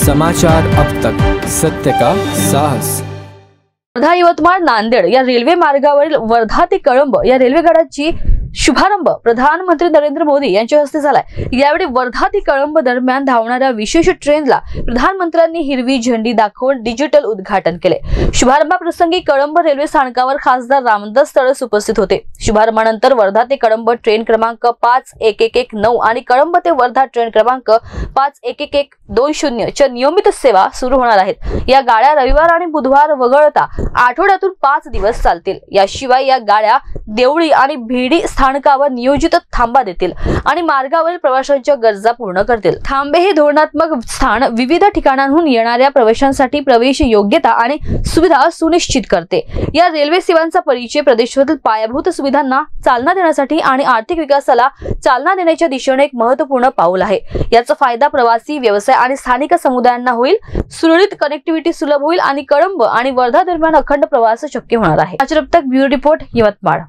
समाचार अब तक, सत्य का साहस। वर्धा यवतमाळ नांदेड या रेल्वे मार्गावरील वर्धा ते कळंब या रेल्वे गाड्याची शुभारंभ प्रधानमंत्री नरेंद्र मोदी यांच्या हस्ते झालाय। यावेळी वर्धा ते कळंब दरम्यान धावणाऱ्या विशेष ट्रेनला प्रधानमंत्र्यांनी हिरवी झेंडी दाखवून डिजिटल उद्घाटन केले। शुभारंभाप्रसंगी कळंब रेल्वे स्थानकावर खासदार रामदास तळस उपस्थित होते। शुभारंभानंतर वर्धा ते कळंब ट्रेन क्रमांक 5119 आणि कळंब ते वर्धा ट्रेन क्रमांक 511120 च्या नियमित सेवा सुरू होणार आहेत। या गाड्या रविवार आणि बुधवार वगळता आठवड्यातून 5 दिवस चालतील। याशिवाय या गाड्या देवळी आणि भिडी स्थानकावर नियोजित थांबा देतील आणि मार्गावरील प्रवाशांच्या गरजा पूर्ण करतील। थांबे हे धोरणात्मक स्थान विविध ठिकाणांहून येणाऱ्या प्रवाशांसाठी प्रवेश योग्यता आणि सुविधा सुनिश्चित करते। या रेल्वे सेवांचा परिचय प्रदेशातील पायाभूत सुविधांना चालना देण्यासाठी आणि आर्थिक विकासाला चालना देण्याच्या दिशेने एक महत्त्वपूर्ण पाऊल आहे। याचा फायदा प्रवासी, व्यवसाय आणि स्थानिक समुदायांना होईल। सुरळीत कनेक्टिव्हिटी सुलभ होईल आणि कळंब आणि वर्धा दरम्यान अखंड प्रवास शक्य होणार आहे। आज अब तक ब्युरो रिपोर्ट यवतमाळ।